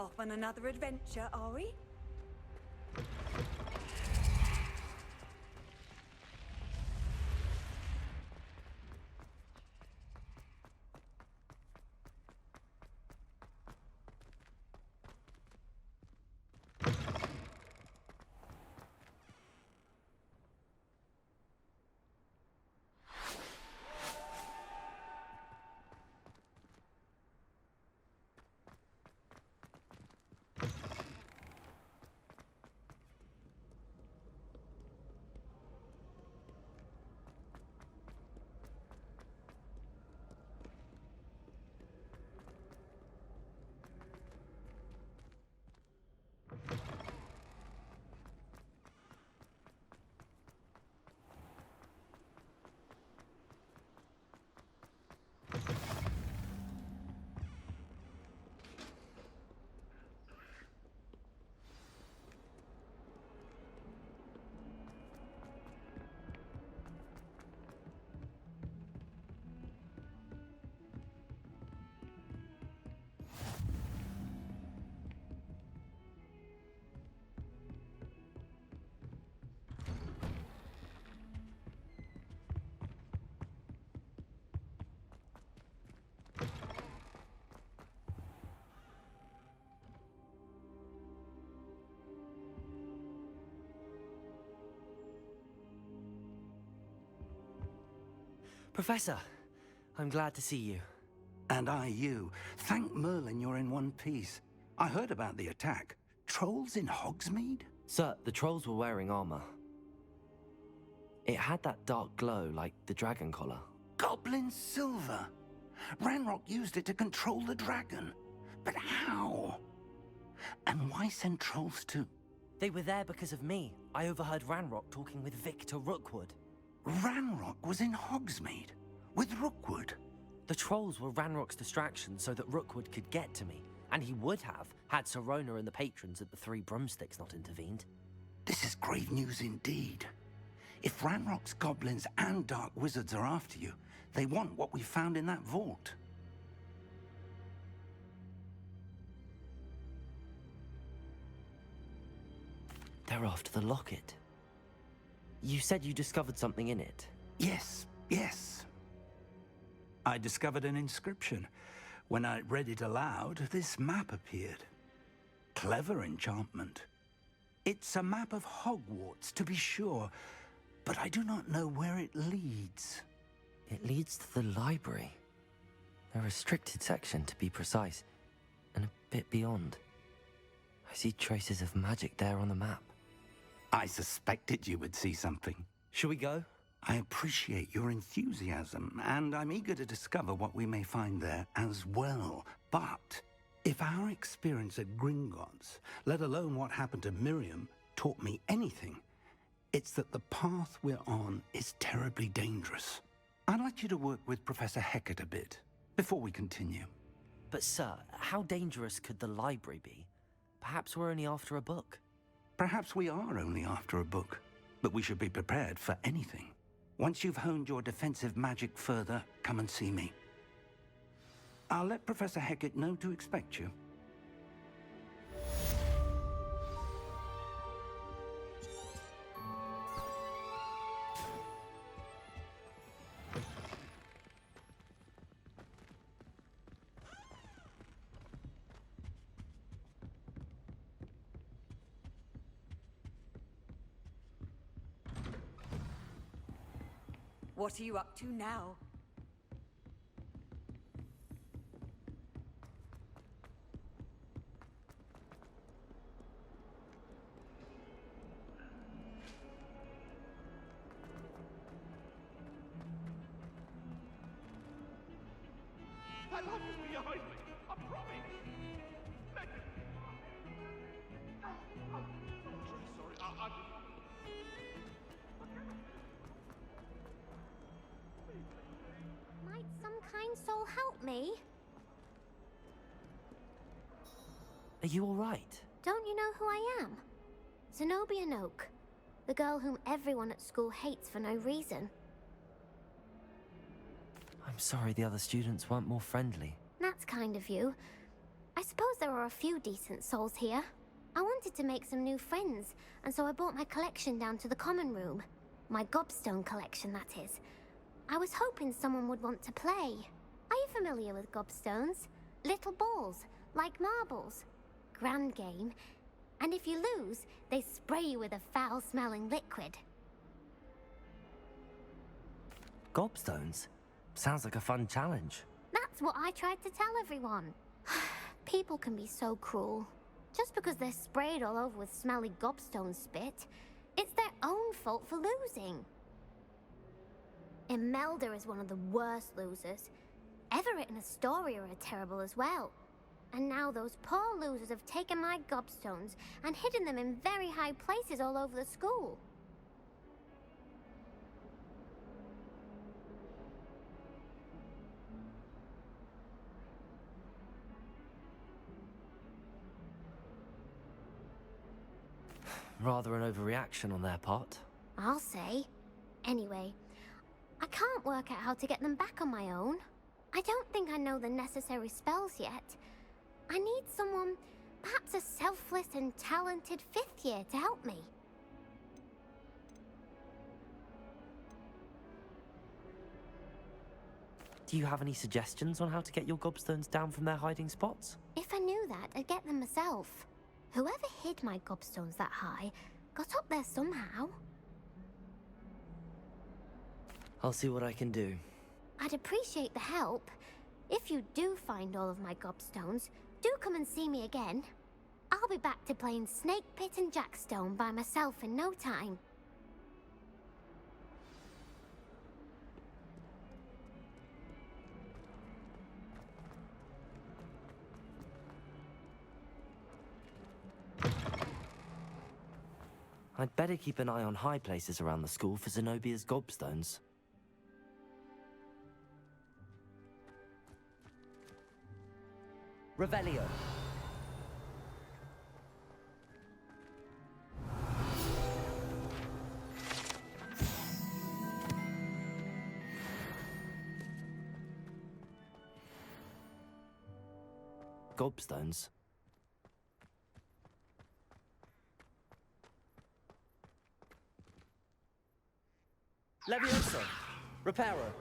Off on another adventure, are we? Professor, I'm glad to see you. And I you. Thank Merlin you're in one piece. I heard about the attack. Trolls in Hogsmeade? Sir, the trolls were wearing armor. It had that dark glow like the dragon collar. Goblin silver! Ranrock used it to control the dragon. But how? And why send trolls to... They were there because of me. I overheard Ranrock talking with Victor Rookwood. Ranrock was in Hogsmeade? With Rookwood? The trolls were Ranrock's distraction so that Rookwood could get to me. And he would have, had Sirona and the patrons at the Three Broomsticks not intervened. This is grave news indeed. If Ranrock's goblins and dark wizards are after you, they want what we found in that vault. They're after the locket. You said you discovered something in it. Yes. I discovered an inscription. When I read it aloud, this map appeared. Clever enchantment. It's a map of Hogwarts, to be sure, but I do not know where it leads. It leads to the library. A restricted section, to be precise, and a bit beyond. I see traces of magic there on the map. I suspected you would see something. Shall we go? I appreciate your enthusiasm, and I'm eager to discover what we may find there as well. But if our experience at Gringotts, let alone what happened to Miriam, taught me anything, it's that the path we're on is terribly dangerous. I'd like you to work with Professor Hecat a bit, before we continue. But sir, how dangerous could the library be? Perhaps we're only after a book. Perhaps we are only after a book, but we should be prepared for anything. Once you've honed your defensive magic further, come and see me. I'll let Professor Hecat know to expect you. What are you up to now? I love you behind me. I promise. I'm truly sorry. I Might some kind soul help me? Are you all right? Don't you know who I am? Zenobia Noak, the girl whom everyone at school hates for no reason. I'm sorry the other students weren't more friendly. That's kind of you. I suppose there are a few decent souls here. I wanted to make some new friends, and so I brought my collection down to the common room. My gobstone collection, that is. I was hoping someone would want to play. Are you familiar with gobstones? Little balls, like marbles. Grand game. And if you lose, they spray you with a foul-smelling liquid. Gobstones? Sounds like a fun challenge. That's what I tried to tell everyone. People can be so cruel. Just because they're sprayed all over with smelly gobstone spit, it's their own fault for losing. Imelda is one of the worst losers. Everett and Astoria are terrible as well. And now those poor losers have taken my gobstones and hidden them in very high places all over the school. Rather an overreaction on their part. I'll say. Anyway, I can't work out how to get them back on my own. I don't think I know the necessary spells yet. I need someone, perhaps a selfless and talented 5th year to help me. Do you have any suggestions on how to get your gobstones down from their hiding spots? If I knew that, I'd get them myself. Whoever hid my gobstones that high got up there somehow. I'll see what I can do. I'd appreciate the help. If you do find all of my gobstones, do come and see me again. I'll be back to playing Snake Pit and Jackstone by myself in no time. I'd better keep an eye on high places around the school for Zenobia's gobstones. Revelio. Gobstones. Levioso. Reparo.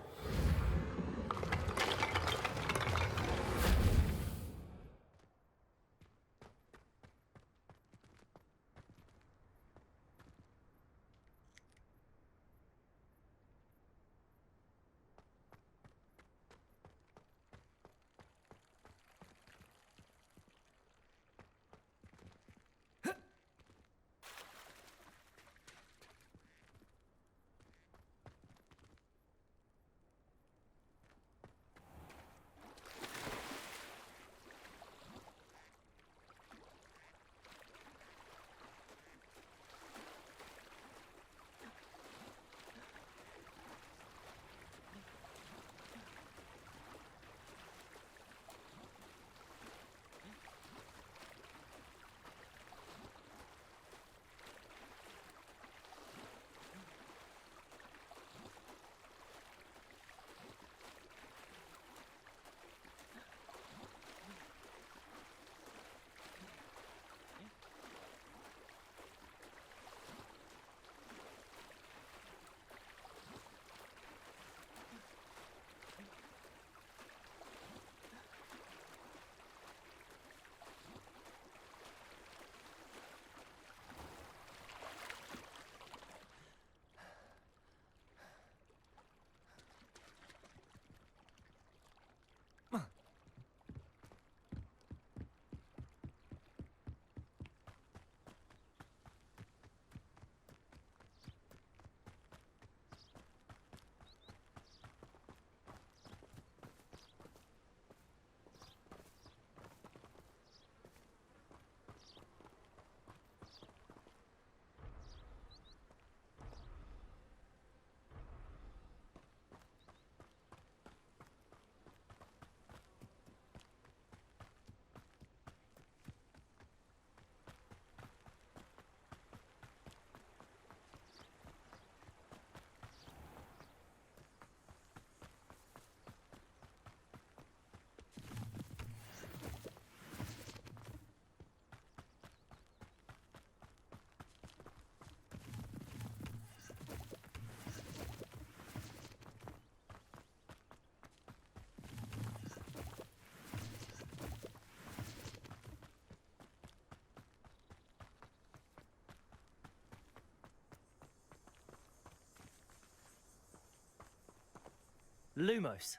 Lumos.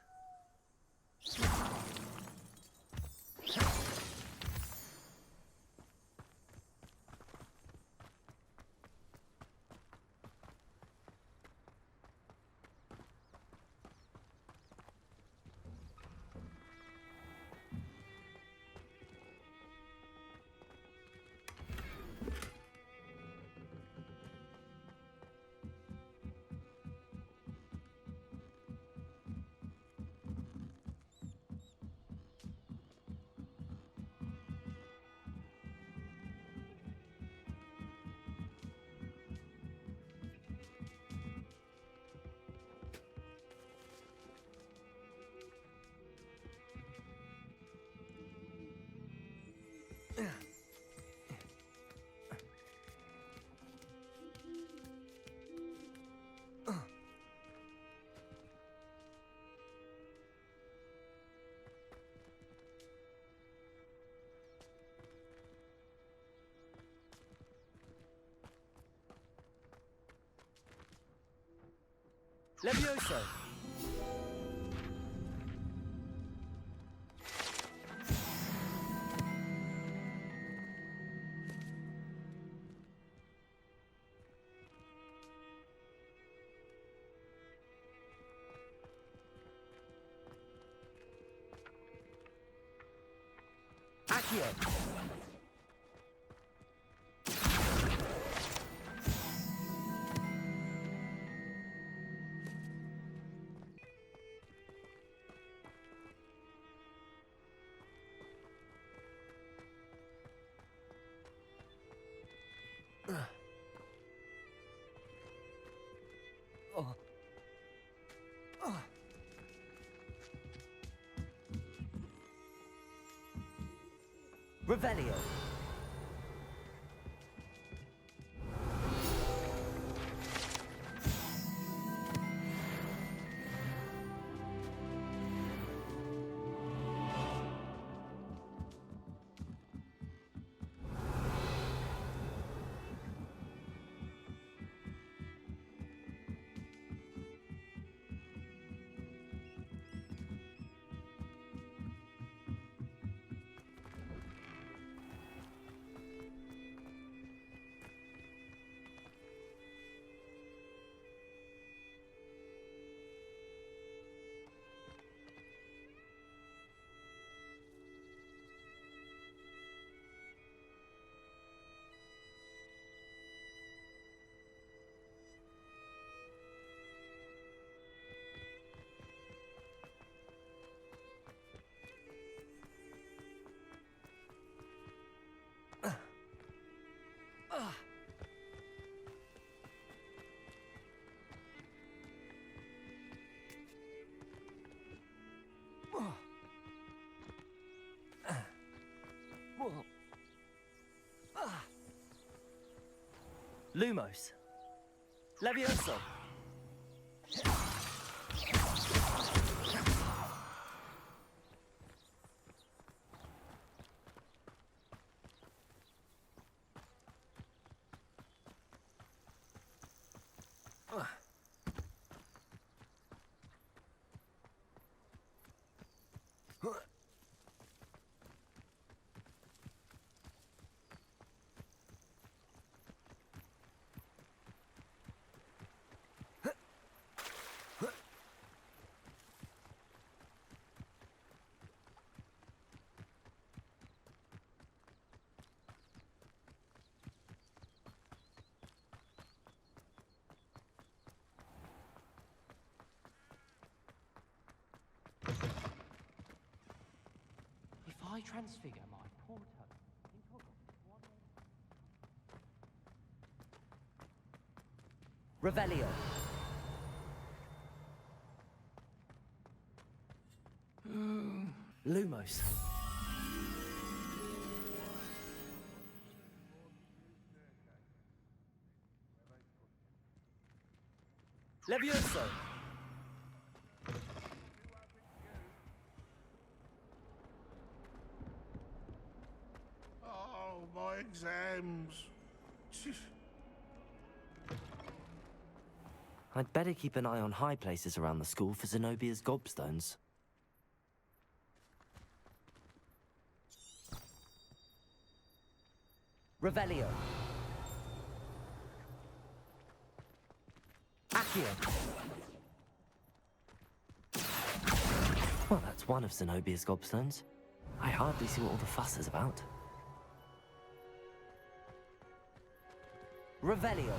Levioso. Accio. Revelio. Lumos. Levioso. If I transfigure my poor toe into a Revelio. Lumos. Levioso. Oh, my exams. I'd better keep an eye on high places around the school for Zenobia's gobstones. Revelio. Accio. Well, that's one of Zenobia's gobstones. I hardly see what all the fuss is about. Revelio.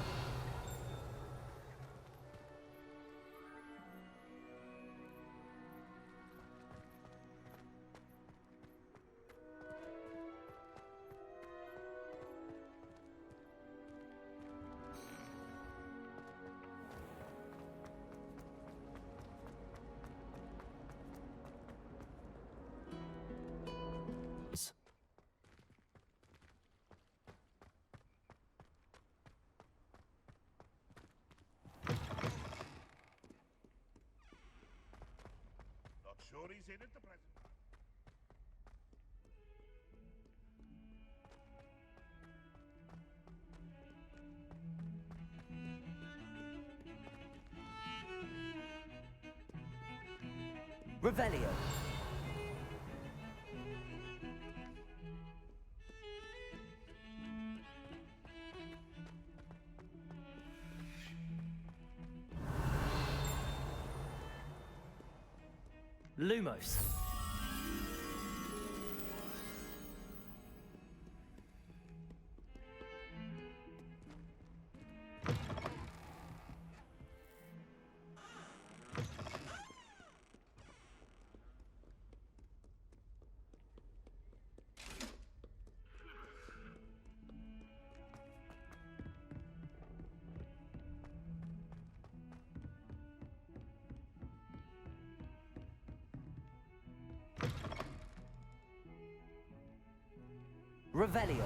Not sure he's in at the present time. Revelio. Lumos. Revelio.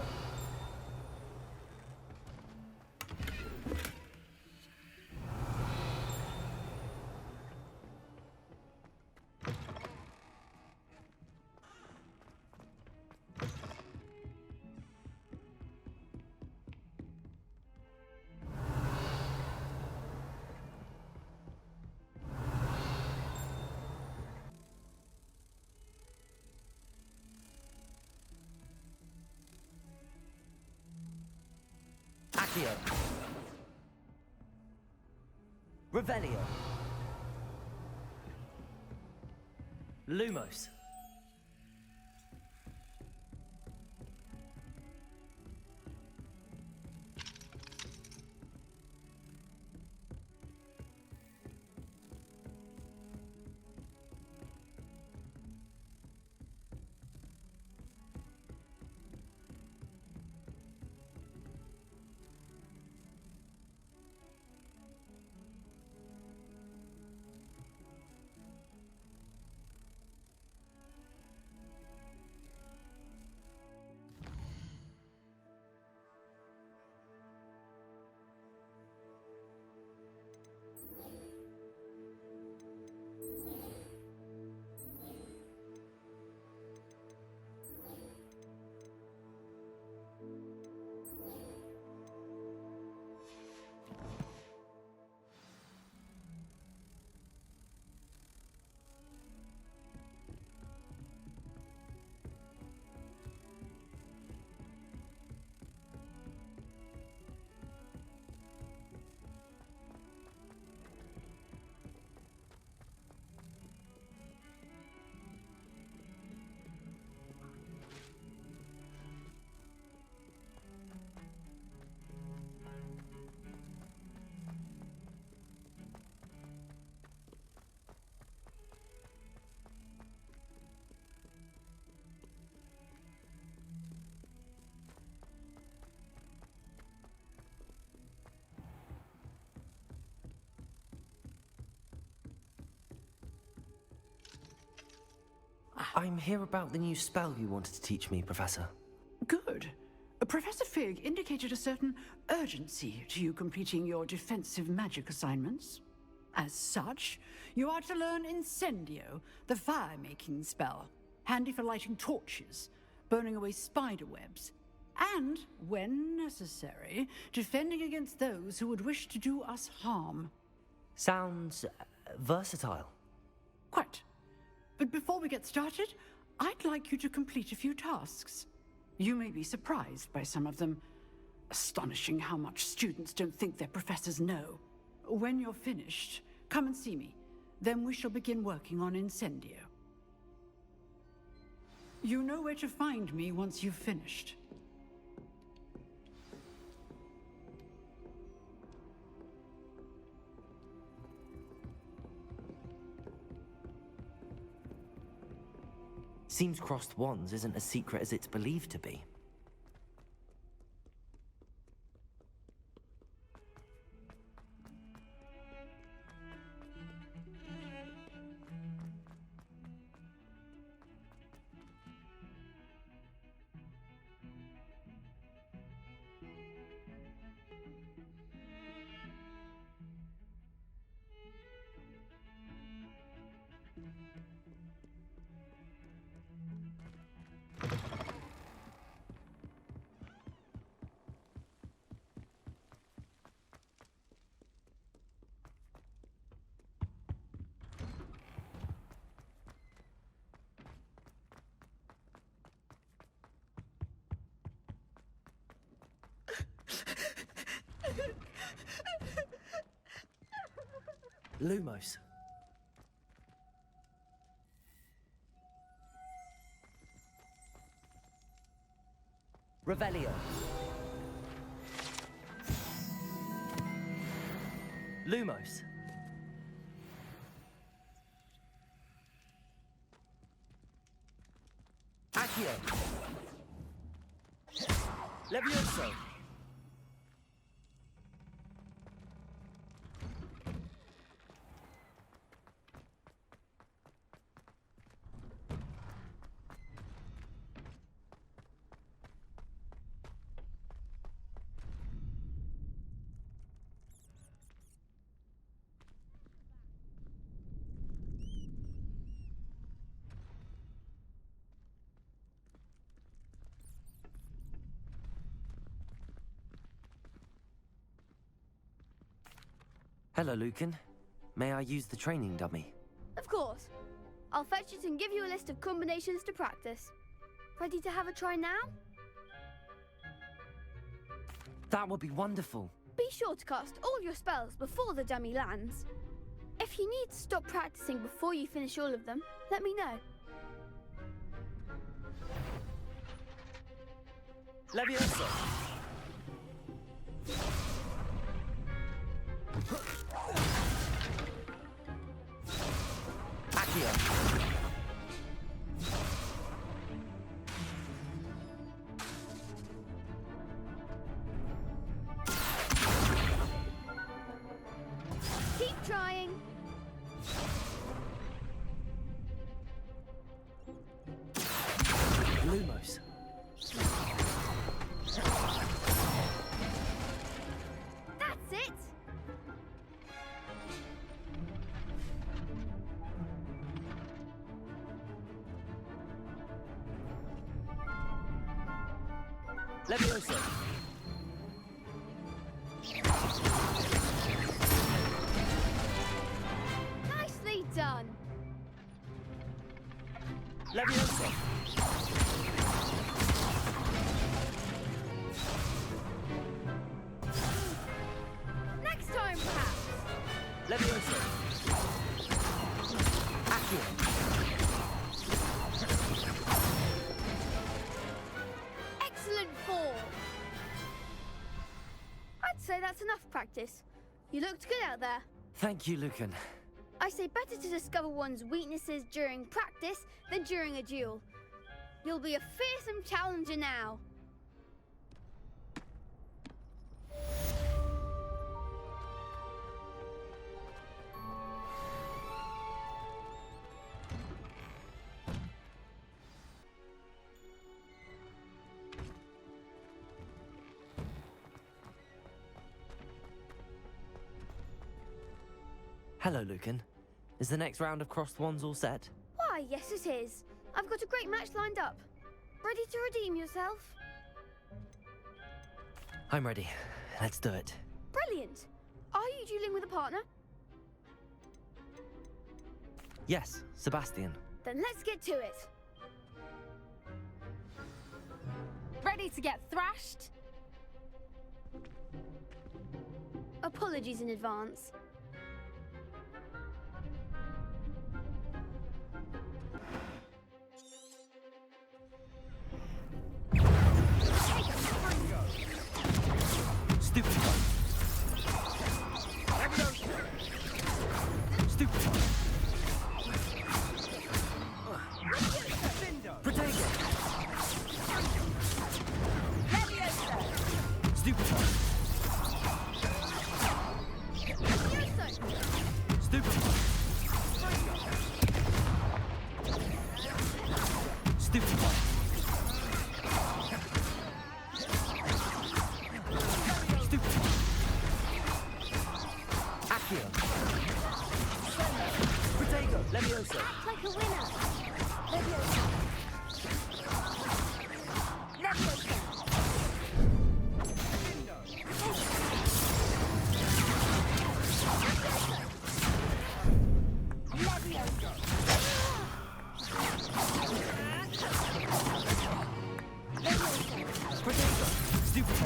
Accio. Revelio. Lumos. I'm here about the new spell you wanted to teach me, Professor. Good. Professor Fig indicated a certain urgency to you completing your defensive magic assignments. As such, you are to learn Incendio, the fire-making spell, handy for lighting torches, burning away spider webs, and, when necessary, defending against those who would wish to do us harm. Sounds versatile. Quite. But before we get started, I'd like you to complete a few tasks. You may be surprised by some of them. Astonishing how much students don't think their professors know. When you're finished, come and see me. Then we shall begin working on Incendio. You know where to find me once you've finished. Seems crossed wands isn't as secret as it's believed to be. Lumos. Revelio. Lumos. Accio. Levioso. Hello, Lucan. May I use the training dummy? Of course. I'll fetch it and give you a list of combinations to practice. Ready to have a try now? That would be wonderful. Be sure to cast all your spells before the dummy lands. If you need to stop practicing before you finish all of them, let me know. Levioso. Accio. Keep trying. Lumos. That's it. Levioso. Nicely done. Levioso. Next time, perhaps. Levioso. Accio. Excellent fall. I'd say that's enough practice. You looked good out there. Thank you, Lucan. I say better to discover one's weaknesses during practice than during a duel. You'll be a fearsome challenger now. Hello, Lucan. Is the next round of crossed wands all set? Why, yes it is. I've got a great match lined up. Ready to redeem yourself? I'm ready. Let's do it. Brilliant. Are you dueling with a partner? Yes, Sebastian. Then let's get to it. Ready to get thrashed? Apologies in advance. Stupid. Stupid. Protego. Stupid. Stupid. Stupid. Stupid. Accio. Protego. Levioso. Act like a winner. Leviosa. Leviosa. Protego. Stupid.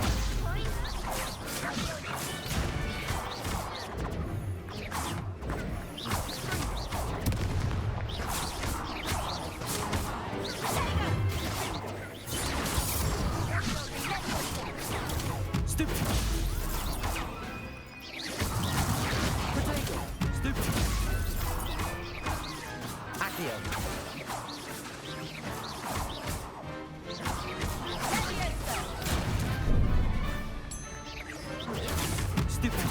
Stupid. Protego. Stupid. Accio. Stupid.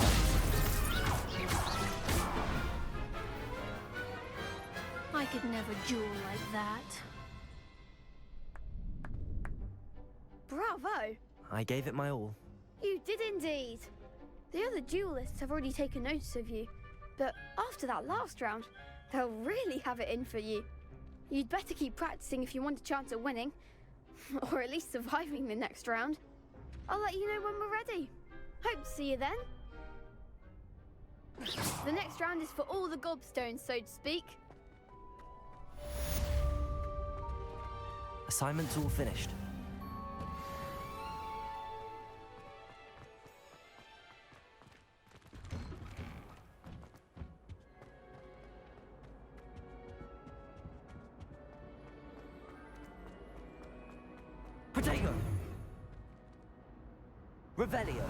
I could never duel like that. Bravo! I gave it my all. You did indeed. The other duelists have already taken notice of you, but after that last round, they'll really have it in for you. You'd better keep practicing if you want a chance at winning, or at least surviving the next round. I'll let you know when we're ready. Hope to see you then. The next round is for all the gobstones, so to speak. Assignment's all finished. Protego. Revelio.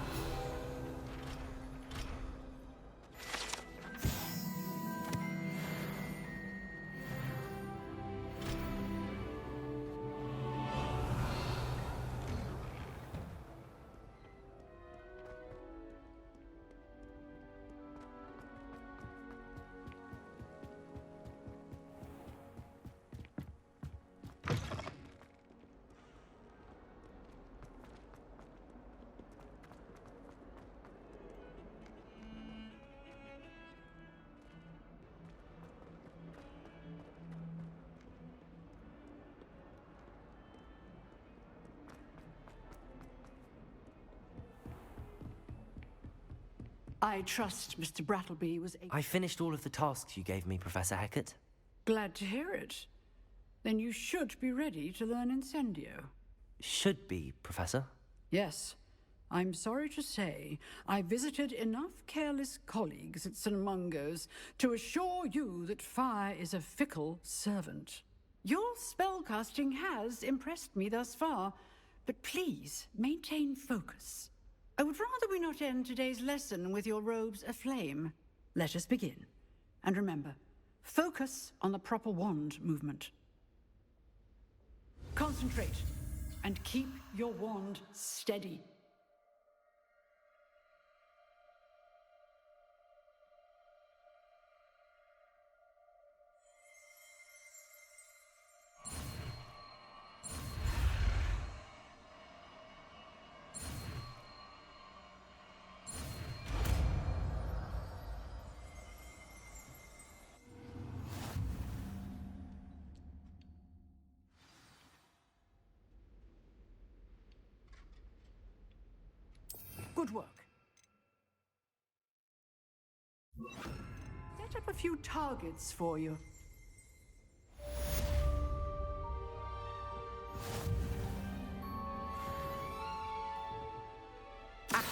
I trust Mr. Brattleby was I finished all of the tasks you gave me, Professor Hecat. glad to hear it. Then you should be ready to learn Incendio. Should be, Professor. Yes. I'm sorry to say, I visited enough careless colleagues at St. Mungo's to assure you that fire is a fickle servant. Your spellcasting has impressed me thus far, but please maintain focus. I would rather we not end today's lesson with your robes aflame. Let us begin. And remember, focus on the proper wand movement. Concentrate, and keep your wand steady. Good work. Set up a few targets for you.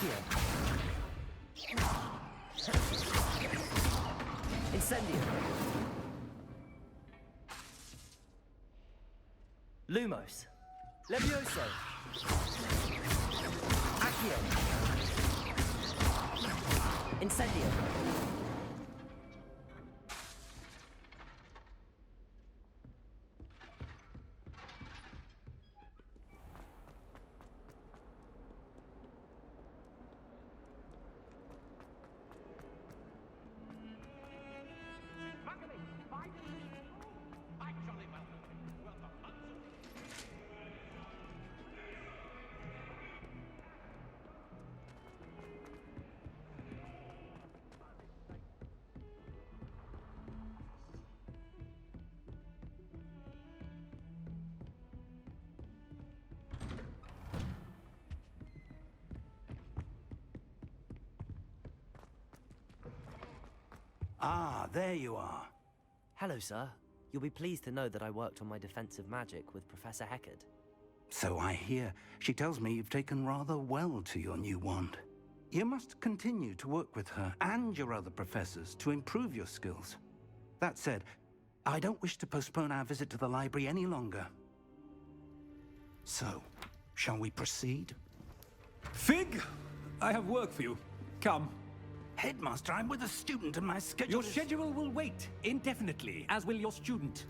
Accio. Incendio. Lumos. Levioso. Accio. Incendio. Ah, there you are. Hello, sir. You'll be pleased to know that I worked on my defensive magic with Professor Heckard. So I hear. She tells me you've taken rather well to your new wand. You must continue to work with her and your other professors to improve your skills. That said, I don't wish to postpone our visit to the library any longer. So, shall we proceed? Fig, I have work for you. Come. Headmaster, I'm with a student and my schedule Your is... schedule will wait indefinitely, as will your student.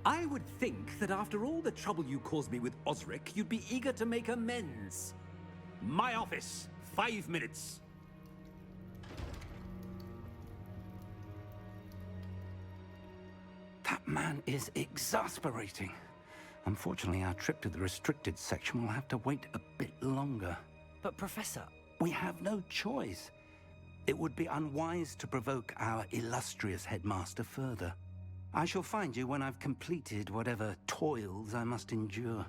I would think that after all the trouble you caused me with Osric, you'd be eager to make amends. My office, 5 minutes. That man is exasperating. Unfortunately, our trip to the restricted section will have to wait a bit longer. But, Professor... We have no choice. It would be unwise to provoke our illustrious headmaster further. I shall find you when I've completed whatever toils I must endure.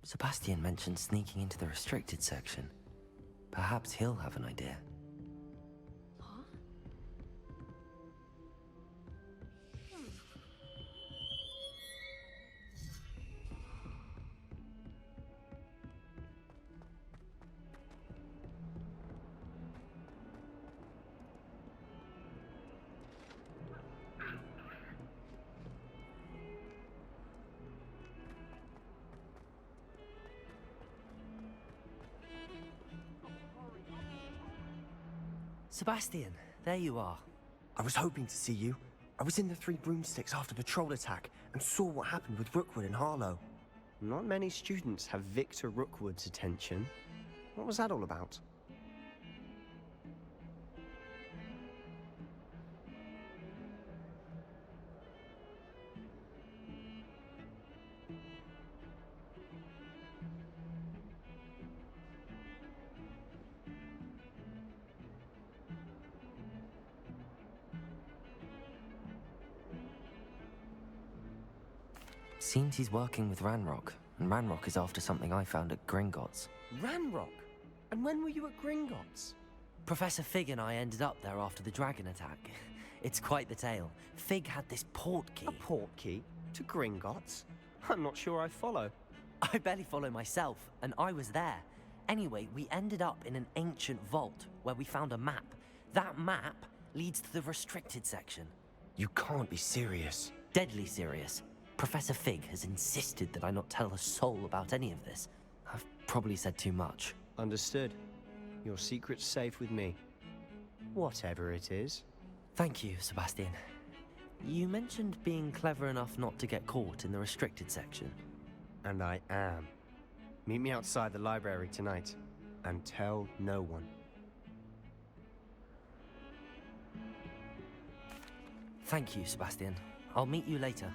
Sebastian mentioned sneaking into the restricted section. Perhaps he'll have an idea. Sebastian, there you are. I was hoping to see you. I was in the Three Broomsticks after the troll attack and saw what happened with Rookwood and Harlow. Not many students have Victor Rookwood's attention. What was that all about? Seems he's working with Ranrock, and Ranrock is after something I found at Gringotts. Ranrock? And when were you at Gringotts? Professor Fig and I ended up there after the dragon attack. It's quite the tale. Fig had this portkey. A portkey? To Gringotts? I'm not sure I follow. I barely follow myself, and I was there. Anyway, we ended up in an ancient vault where we found a map. That map leads to the restricted section. You can't be serious. Deadly serious. Professor Fig has insisted that I not tell a soul about any of this. I've probably said too much. Understood. Your secret's safe with me. Whatever it is. Thank you, Sebastian. You mentioned being clever enough not to get caught in the restricted section. And I am. Meet me outside the library tonight, and tell no one. Thank you, Sebastian. I'll meet you later.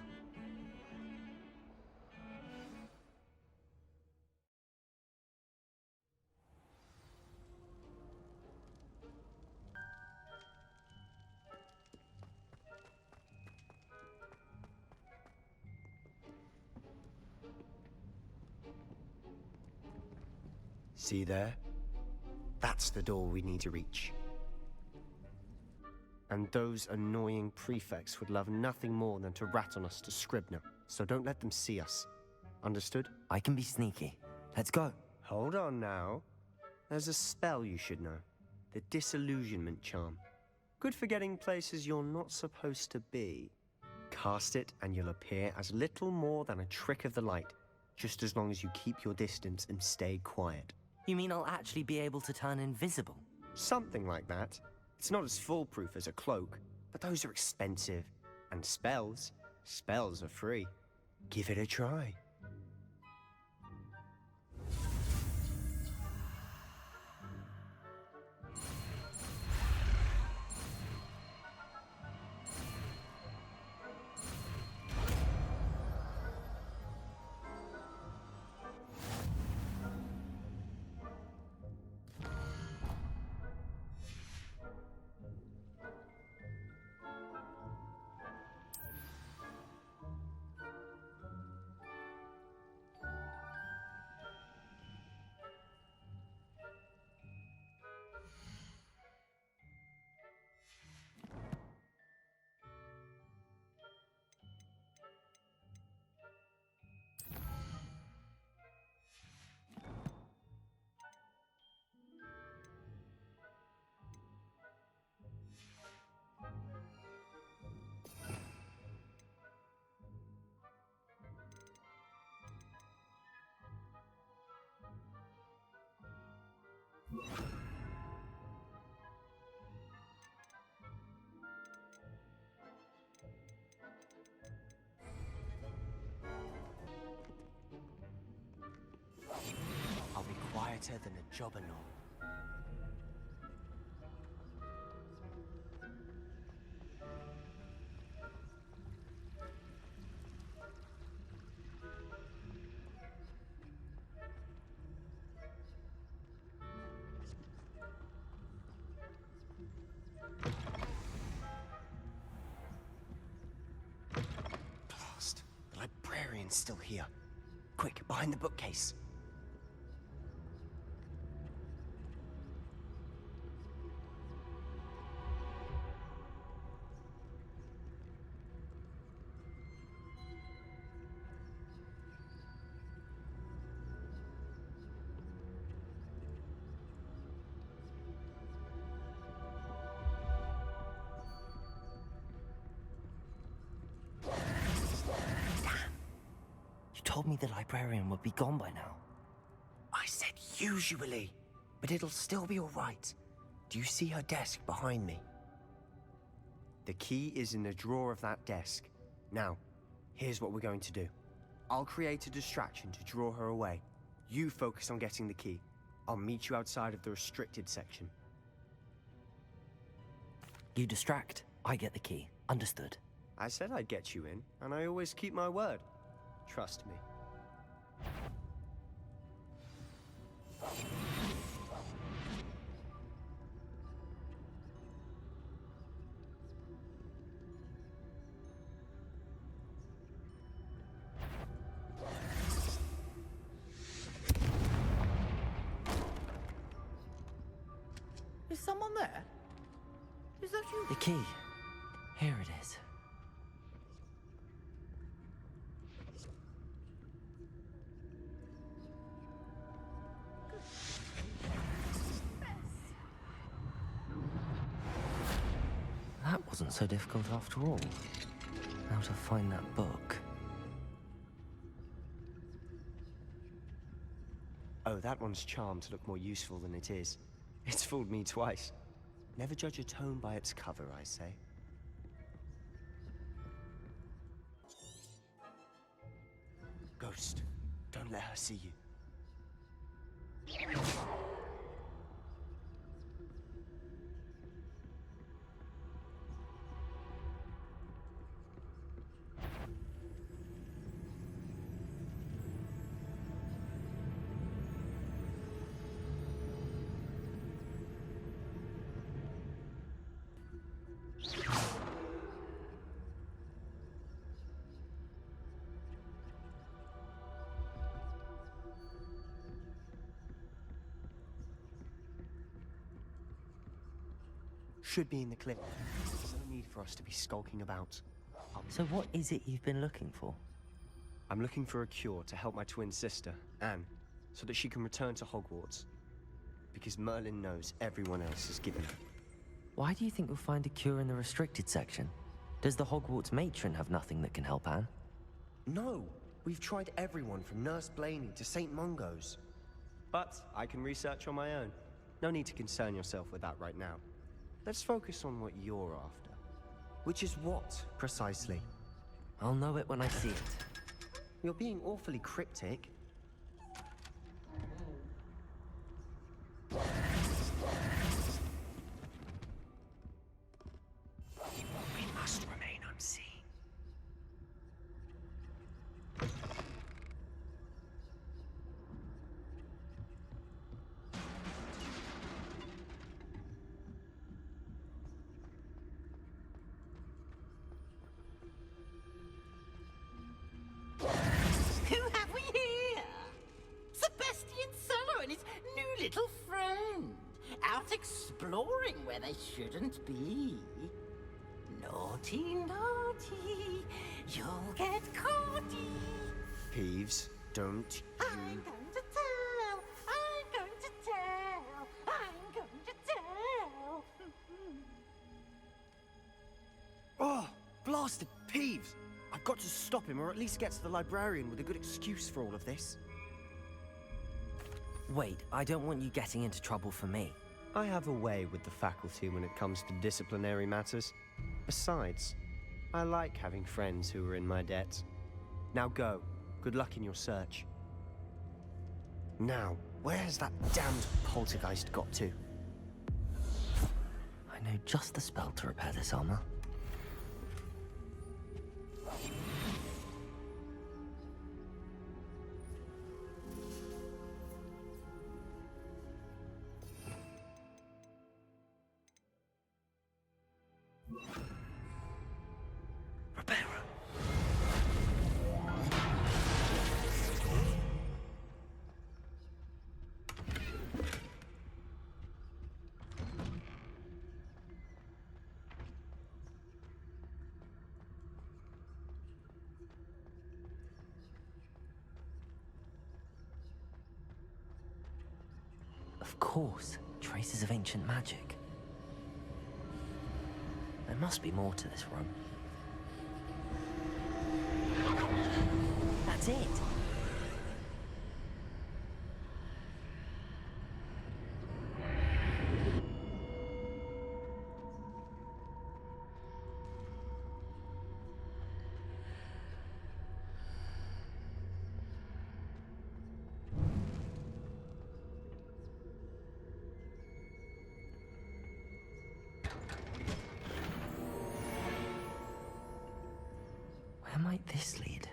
See there? That's the door we need to reach. And those annoying prefects would love nothing more than to rat on us to Scribner, so don't let them see us. Understood? I can be sneaky. Let's go. Hold on now. There's a spell you should know. The Disillusionment Charm. Good for getting places you're not supposed to be. Cast it and you'll appear as little more than a trick of the light, just as long as you keep your distance and stay quiet. You mean I'll actually be able to turn invisible? Something like that. It's not as foolproof as a cloak, but those are expensive. And spells are free. Give it a try. I'll be quieter than a jobberknoll. Blast! The librarian's still here. Quick, behind the bookcase. You told me the librarian would be gone by now. I said usually, but it'll still be all right. Do you see her desk behind me? The key is in the drawer of that desk. Now, here's what we're going to do. I'll create a distraction to draw her away. You focus on getting the key. I'll meet you outside of the restricted section. You distract, I get the key. Understood. I said I'd get you in, and I always keep my word. Trust me. Is someone there? Is that you? The key. Here it is. That wasn't so difficult after all. Now to find that book. Oh, that one's charmed to look more useful than it is. It's fooled me twice. Never judge a tome by its cover, I say. Ghost, don't let her see you. should be in the clear. There's no need for us to be skulking about. So what is it you've been looking for? I'm looking for a cure to help my twin sister, Anne, so that she can return to Hogwarts. Because Merlin knows everyone else is given up. Why do you think you'll find a cure in the restricted section? Does the Hogwarts matron have nothing that can help Anne? No! We've tried everyone from Nurse Blaney to St. Mungo's. But I can research on my own. No need to concern yourself with that right now. Let's focus on what you're after. Which is what, precisely? I'll know it when I see it. You're being awfully cryptic. We must remain unseen. Who have we here? Sebastian Solo and his new little friend. Out exploring where they shouldn't be. Naughty, naughty. You'll get caughty. Peeves, don't you... I'm going to tell. I'm going to tell. I'm going to tell. Oh, blasted Peeves! I've got to stop him, or at least get to the librarian with a good excuse for all of this. Wait, I don't want you getting into trouble for me. I have a way with the faculty when it comes to disciplinary matters. Besides, I like having friends who are in my debt. Now go. Good luck in your search. Now, where's that damned poltergeist got to? I know just the spell to repair this armor. Of course, traces of ancient magic. There must be more to this room. That's it! Where might this lead?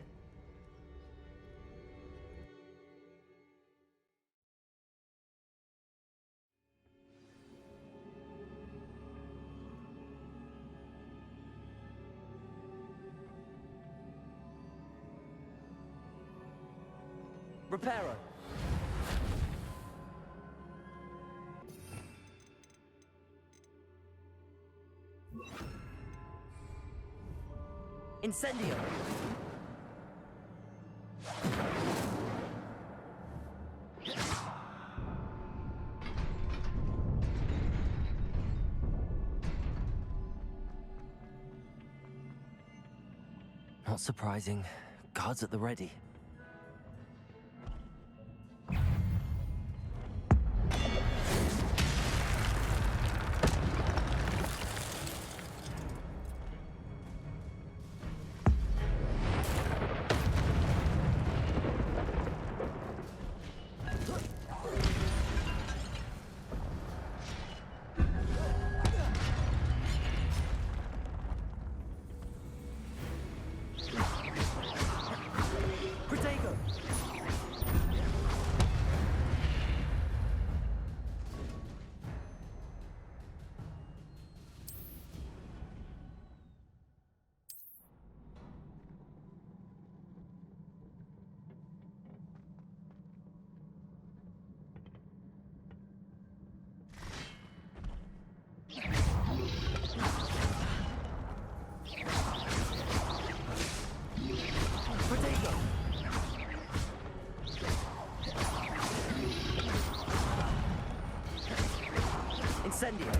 Reparo! Incendio! Not surprising. Guards at the ready. Incendio.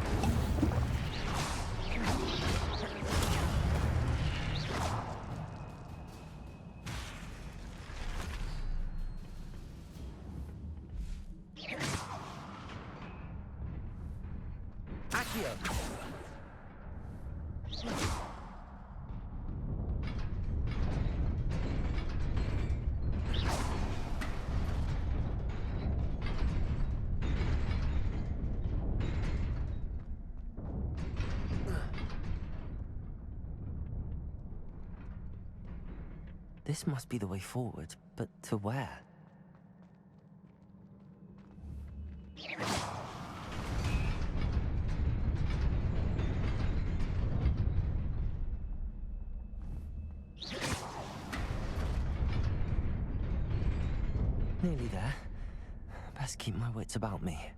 Accio. This must be the way forward, but to where? Nearly there. Best keep my wits about me.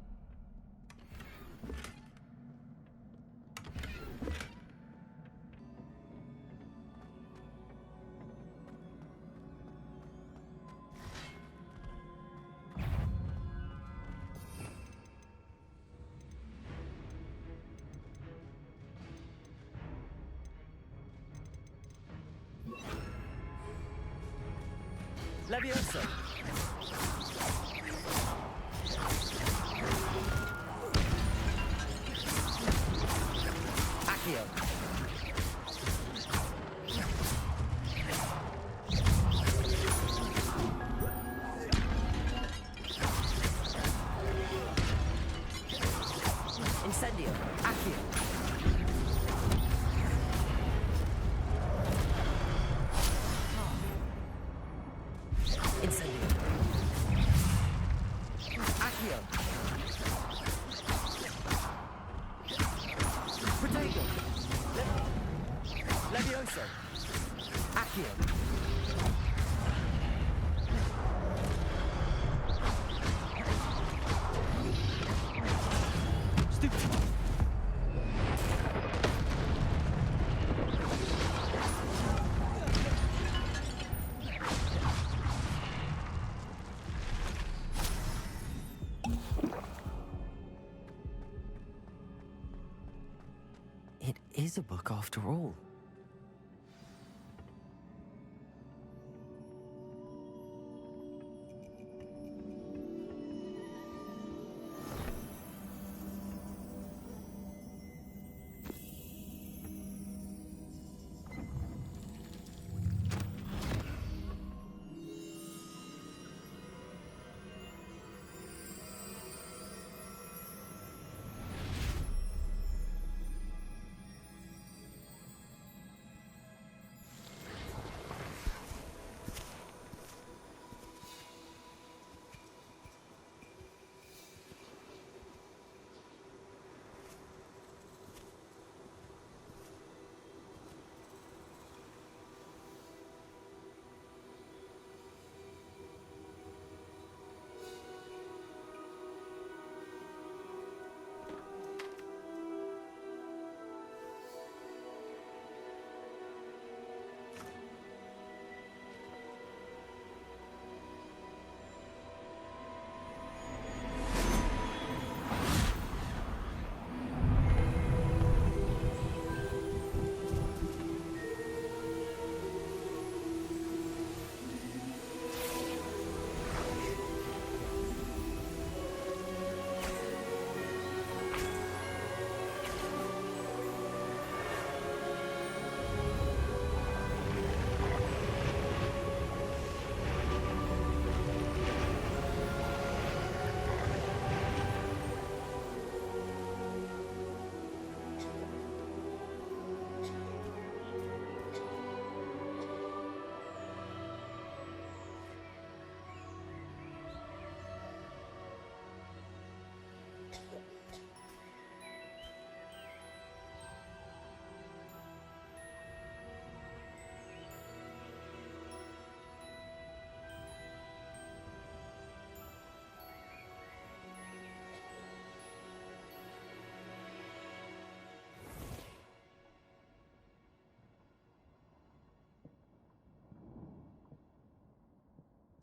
Leviosa. Accio. Incendio. Accio. Incendio. Accio. Protego. Levioso. Accio. Stupid. It is a book after all.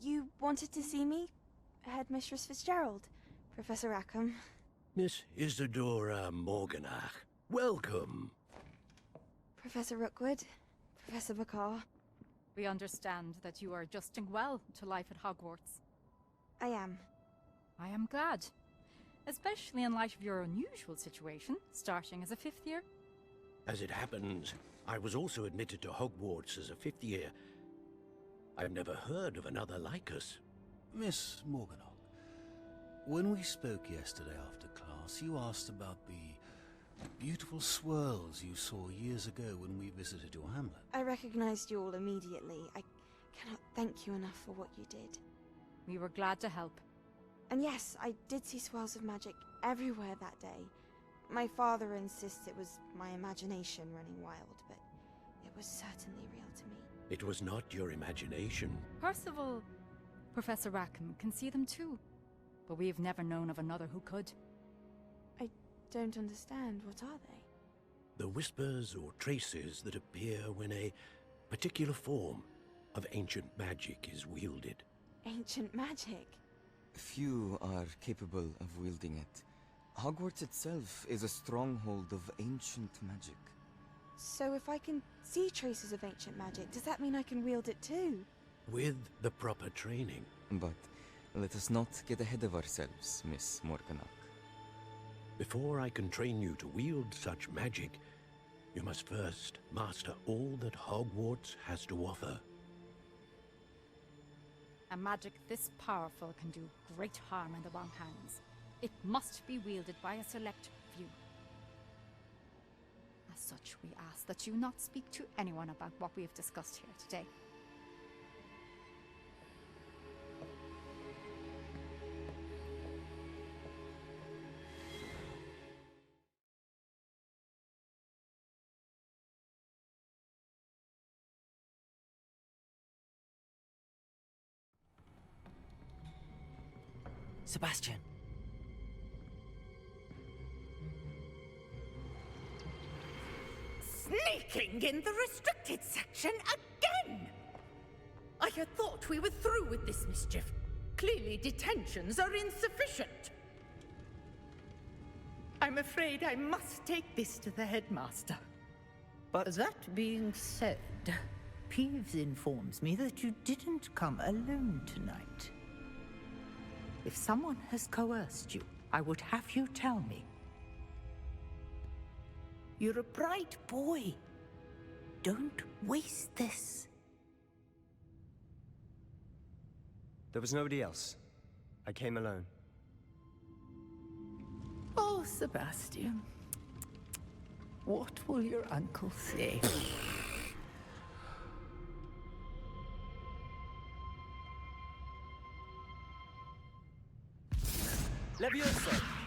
You wanted to see me? Headmistress Fitzgerald, Professor Rackham. Miss Isadora Morganach, welcome. Professor Rookwood, Professor Bakar. We understand that you are adjusting well to life at Hogwarts. I am. I am glad. Especially in light of your unusual situation, starting as a 5th year. As it happens, I was also admitted to Hogwarts as a 5th year. I've never heard of another like us. Miss Morganach, when we spoke yesterday after class, you asked about the beautiful swirls you saw years ago when we visited your hamlet. I recognized you all immediately. I cannot thank you enough for what you did. We were glad to help. And yes, I did see swirls of magic everywhere that day. My father insists it was my imagination running wild, but it was certainly real to me. It was not your imagination. Percival, Professor Rackham can see them too. But we've never known of another who could. I don't understand. What are they? The whispers or traces that appear when a particular form of ancient magic is wielded. Ancient magic? Few are capable of wielding it. Hogwarts itself is a stronghold of ancient magic. So if I can see traces of ancient magic, does that mean I can wield it too? With the proper training. But let us not get ahead of ourselves, Miss Morganach. Before I can train you to wield such magic, you must first master all that Hogwarts has to offer. A magic this powerful can do great harm in the wrong hands. It must be wielded by a select few. As such, we ask that you not speak to anyone about what we have discussed here today. Sebastian. Sneaking in the restricted section again! I had thought we were through with this mischief. Clearly detentions are insufficient. I'm afraid I must take this to the headmaster. But that being said, Peeves informs me that you didn't come alone tonight. If someone has coerced you, I would have you tell me. You're a bright boy. Don't waste this. There was nobody else. I came alone. Oh, Sebastian. What will your uncle say? Levioso!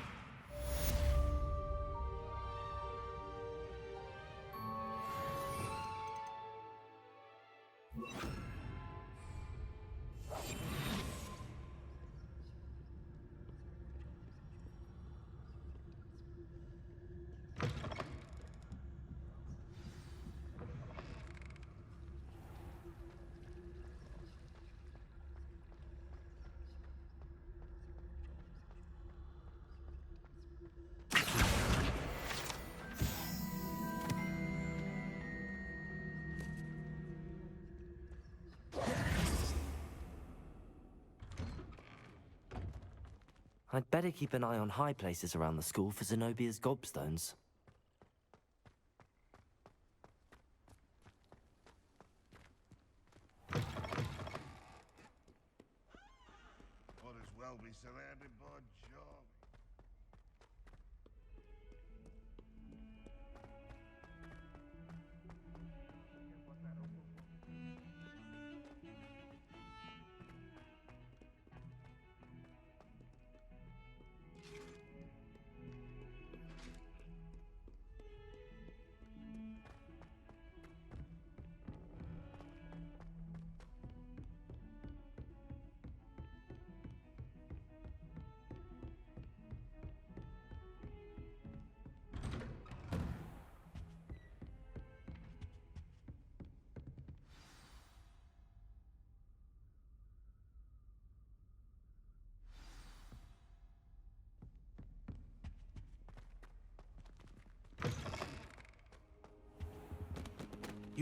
I'd better keep an eye on high places around the school for Zenobia's gobstones. Might as well be surrounded by Jarvis.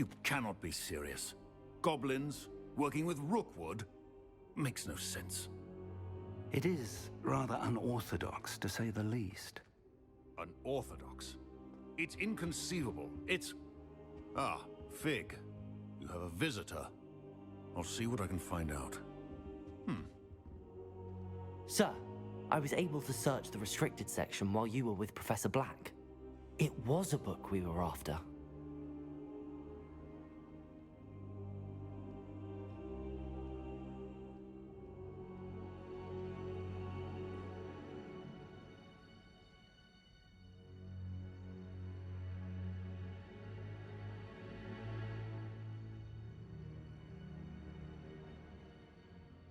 You cannot be serious. Goblins working with Rookwood? Makes no sense. It is rather unorthodox, to say the least. Unorthodox? It's inconceivable. It's... Ah, Fig. You have a visitor. I'll see what I can find out. Sir, I was able to search the restricted section while you were with Professor Black. It was a book we were after.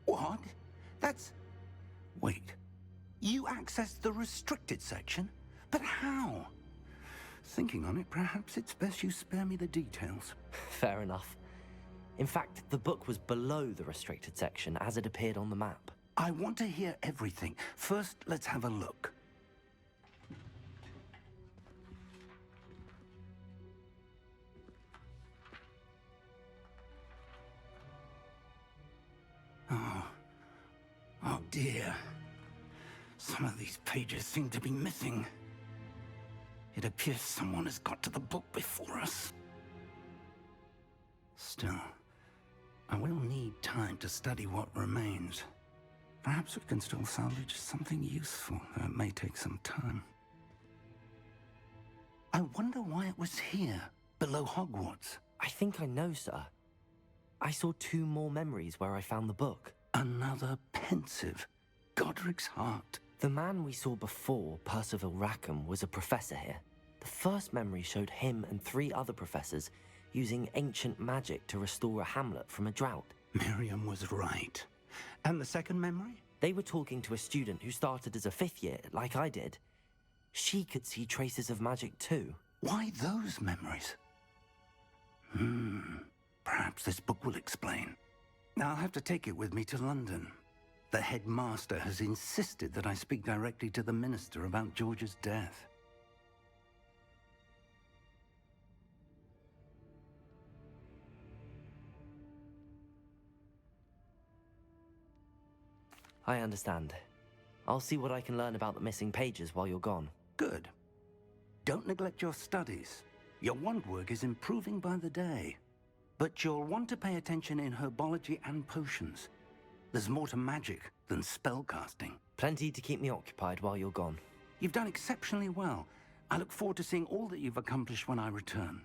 What? That's... Wait. You accessed the restricted section? But how? Thinking on it, perhaps it's best you spare me the details. Fair enough. In fact, the book was below the restricted section as it appeared on the map. I want to hear everything. First, let's have a look. Oh dear. Some of these pages seem to be missing. It appears someone has got to the book before us. Still, I will need time to study what remains. Perhaps we can still salvage something useful, though it may take some time. I wonder why it was here, below Hogwarts. I think I know, sir. I saw 2 more memories where I found the book. Another pensive. Godric's heart. The man we saw before, Percival Rackham, was a professor here. The first memory showed him and 3 other professors using ancient magic to restore a hamlet from a drought. Miriam was right. And the second memory? They were talking to a student who started as a 5th year, like I did. She could see traces of magic too. Why those memories? Perhaps this book will explain. I'll have to take it with me to London. The headmaster has insisted that I speak directly to the minister about George's death. I understand. I'll see what I can learn about the missing pages while you're gone. Good. Don't neglect your studies. Your wand work is improving by the day. But you'll want to pay attention in herbology and potions. There's more to magic than spellcasting. Plenty to keep me occupied while you're gone. You've done exceptionally well. I look forward to seeing all that you've accomplished when I return.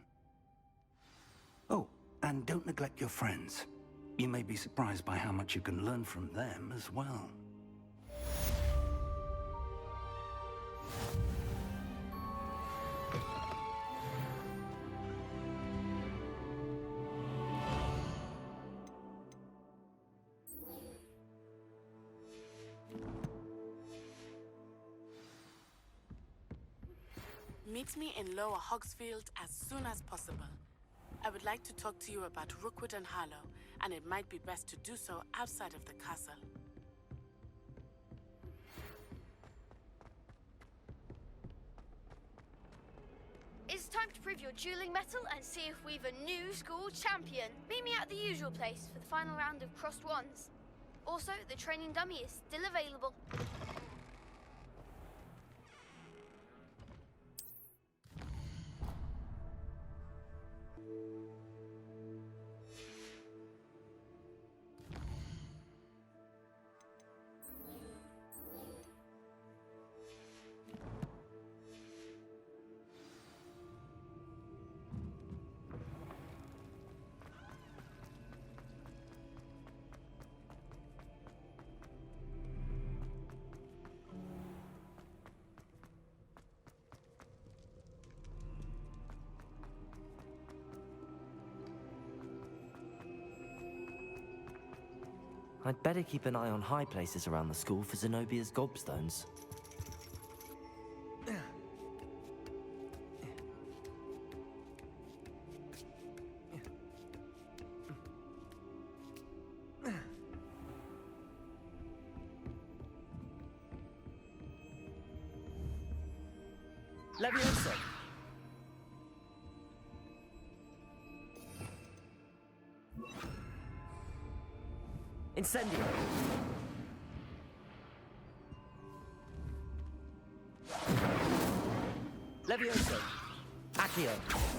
Oh, and don't neglect your friends. You may be surprised by how much you can learn from them as well. Meet me in Lower Hogsfield as soon as possible. I would like to talk to you about Rookwood and Harlow, and it might be best to do so outside of the castle. It's time to prove your dueling mettle and see if we've a new school champion. Meet me at the usual place for the final round of crossed wands. Also, the training dummy is still available. I'd better keep an eye on high places around the school for Zenobia's gobstones. Levioso! Incendio! Levioso! Accio!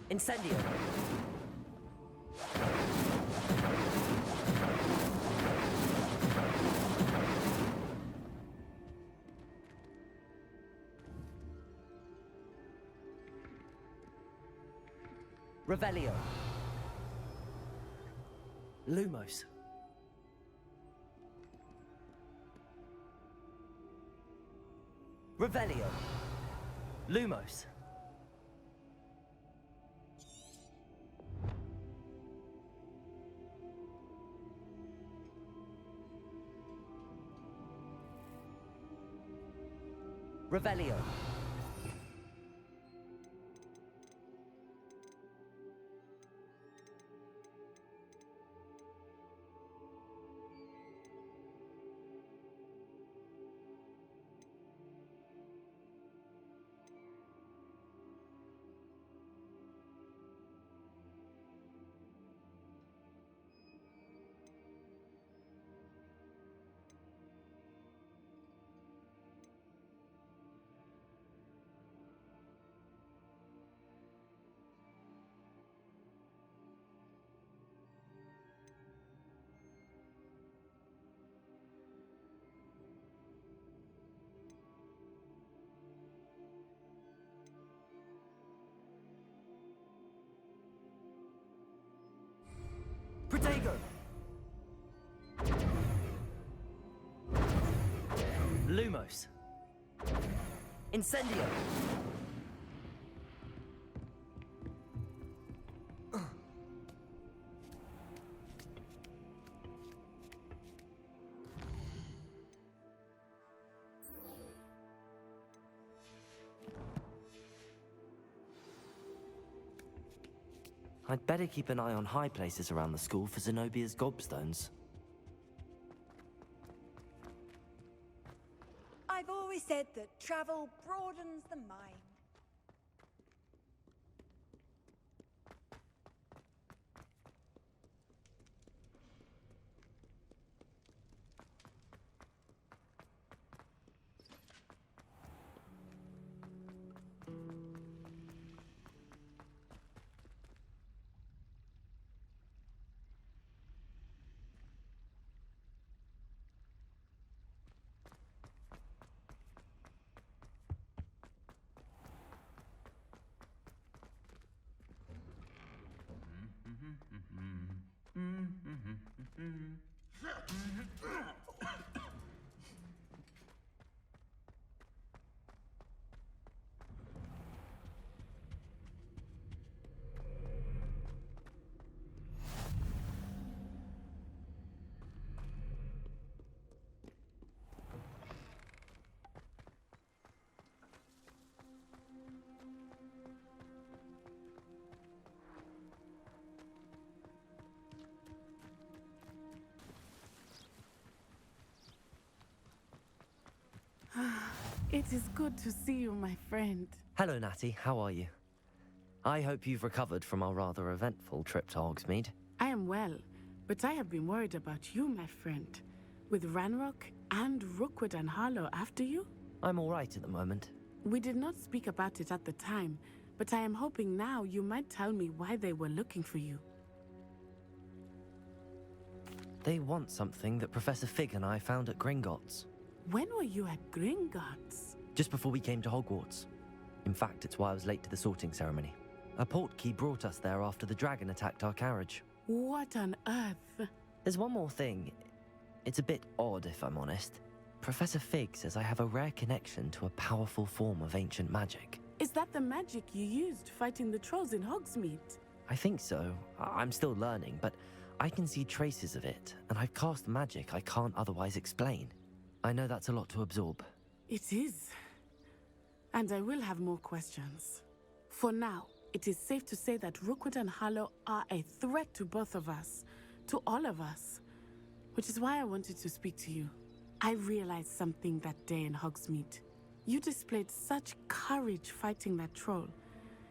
Incendio! Revelio! Lumos! Revelio! Lumos! Revelio! Protego! Lumos! Incendio! I'd better keep an eye on high places around the school for Zenobia's gobstones. I've always said that travel broadens the mind. It is good to see you, my friend. Hello, Natty. How are you? I hope you've recovered from our rather eventful trip to Hogsmeade. I am well, but I have been worried about you, my friend. With Ranrock and Rookwood and Harlow after you? I'm all right at the moment. We did not speak about it at the time, but I am hoping now you might tell me why they were looking for you. They want something that Professor Fig and I found at Gringotts. When were you at Gringotts? Just before we came to Hogwarts. In fact, it's why I was late to the sorting ceremony. A portkey brought us there after the dragon attacked our carriage. What on earth? There's one more thing. It's a bit odd, if I'm honest. Professor Fig says I have a rare connection to a powerful form of ancient magic. Is that the magic you used fighting the trolls in Hogsmeade? I think so. I'm still learning, but I can see traces of it, and I've cast magic I can't otherwise explain. I know that's a lot to absorb. It is. And I will have more questions. For now, it is safe to say that Rookwood and Harlow are a threat to both of us, to all of us. Which is why I wanted to speak to you. I realized something that day in Hogsmeade. You displayed such courage fighting that troll,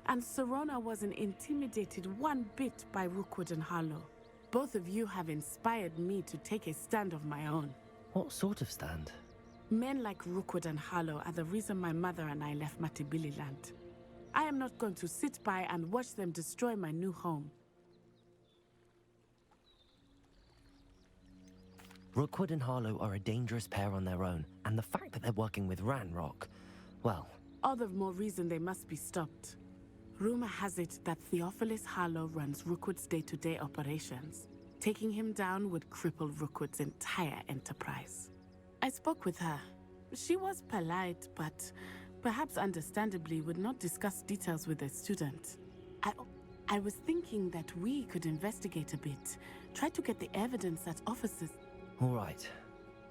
and Serona wasn't intimidated one bit by Rookwood and Harlow. Both of you have inspired me to take a stand of my own. What sort of stand? Men like Rookwood and Harlow are the reason my mother and I left Matibili land. I am not going to sit by and watch them destroy my new home. Rookwood and Harlow are a dangerous pair on their own, and the fact that they're working with Ranrock, well... All the more reason they must be stopped. Rumor has it that Theophilus Harlow runs Rookwood's day-to-day operations. Taking him down would cripple Rookwood's entire enterprise. I spoke with her. She was polite, but perhaps understandably would not discuss details with a student. I was thinking that we could investigate a bit, try to get the evidence that officers... All right,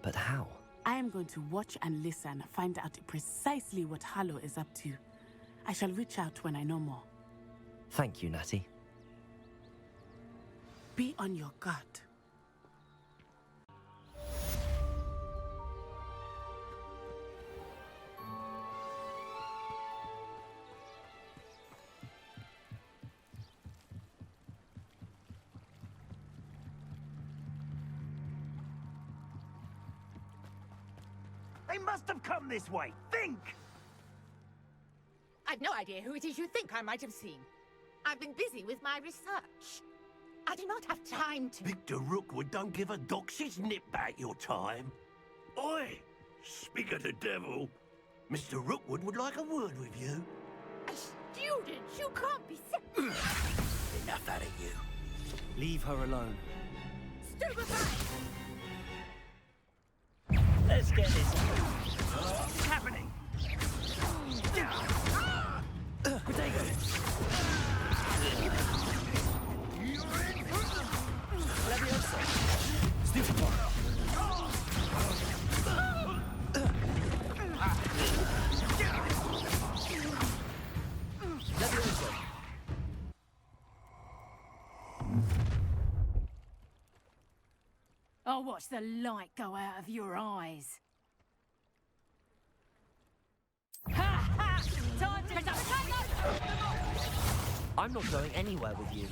but how? I am going to watch and listen, find out precisely what Harlow is up to. I shall reach out when I know more. Thank you, Natty. Be on your guard. They must have come this way. Think! I've no idea who it is you think I might have seen. I've been busy with my research. I do not have time to... Victor Rookwood don't give a doxy's nip back your time. Oi! Speak of the devil. Mr. Rookwood would like a word with you. A student? You can't be... Enough out of you. Leave her alone. Stupefy! Let's get this. What's happening? Potato! Leviosa! Stupefy! Leviosa! I'll watch the light go out of your eyes. Ha ha! Time to conduct I'm not going anywhere with you.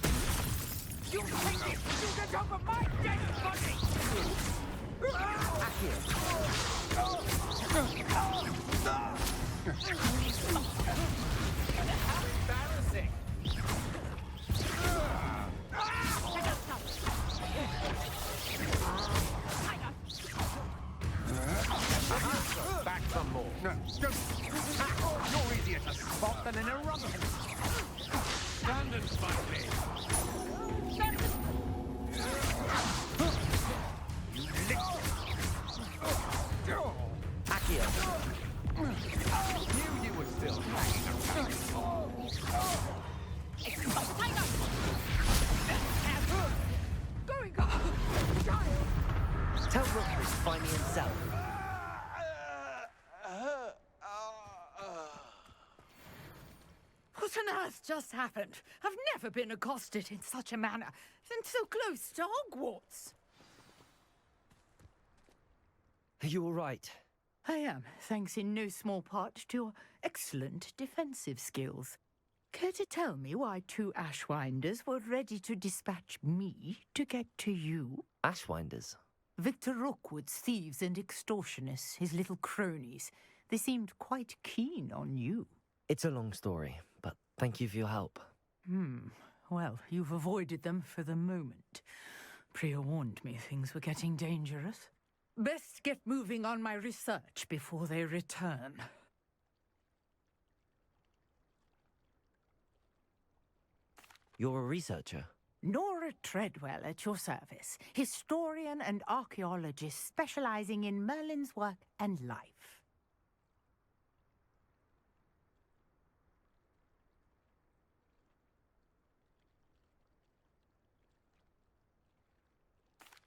You take this student over my dead body! How embarrassing! Back some more. No, you're easier to spot than an eruption. Stand and fight me. You licked it. Accio! Knew you were still hanging around. Going up. Tell Rookwood to find me himself. What on earth just happened? I've never been accosted in such a manner, and so close to Hogwarts. Are you all right? I am, thanks in no small part to your excellent defensive skills. Care to tell me why two Ashwinders were ready to dispatch me to get to you? Ashwinders? Victor Rookwood's thieves and extortionists, his little cronies. They seemed quite keen on you. It's a long story, but thank you for your help. Well, you've avoided them for the moment. Priya warned me things were getting dangerous. Best get moving on my research before they return. You're a researcher? Nora Treadwell at your service, historian and archaeologist specializing in Merlin's work and life.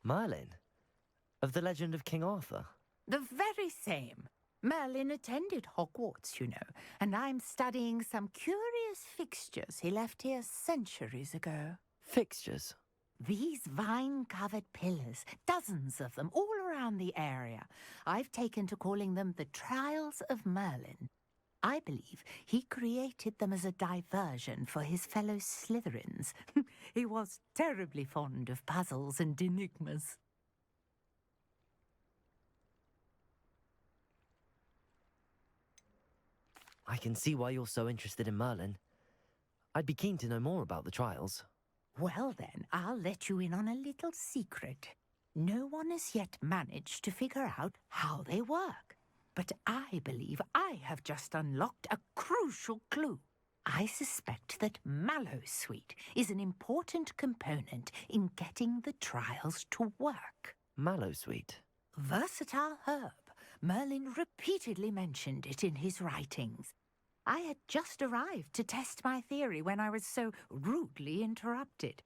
Merlin? Of the legend of King Arthur? The very same. Merlin attended Hogwarts, you know, and I'm studying some curious fixtures he left here centuries ago. Fixtures? These vine-covered pillars, dozens of them, all around the area. I've taken to calling them the Trials of Merlin. I believe he created them as a diversion for his fellow Slytherins. He was terribly fond of puzzles and enigmas. I can see why you're so interested in Merlin. I'd be keen to know more about the trials. Well then, I'll let you in on a little secret. No one has yet managed to figure out how they work. But I believe I have just unlocked a crucial clue. I suspect that Mallowsweet is an important component in getting the trials to work. Mallowsweet? Versatile herb. Merlin repeatedly mentioned it in his writings. I had just arrived to test my theory when I was so rudely interrupted.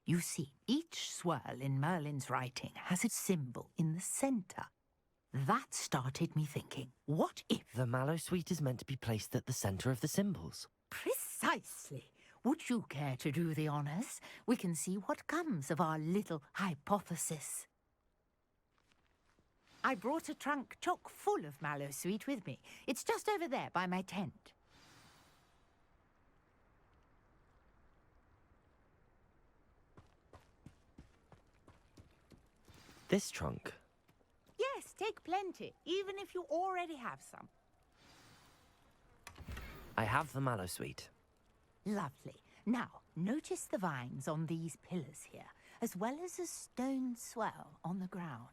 You see, each swirl in Merlin's writing has a symbol in the center. That started me thinking, what if... The Mallowsweet is meant to be placed at the center of the symbols. Precisely. Would you care to do the honors? We can see what comes of our little hypothesis. I brought a trunk chock full of Mallowsweet with me. It's just over there by my tent. This trunk? Yes, take plenty, even if you already have some. I have the Mallowsweet. Lovely. Now, notice the vines on these pillars here, as well as a stone swell on the ground.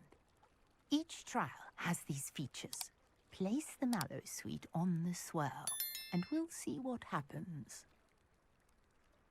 Each trial has these features. Place the Mallowsweet on the swirl, and we'll see what happens.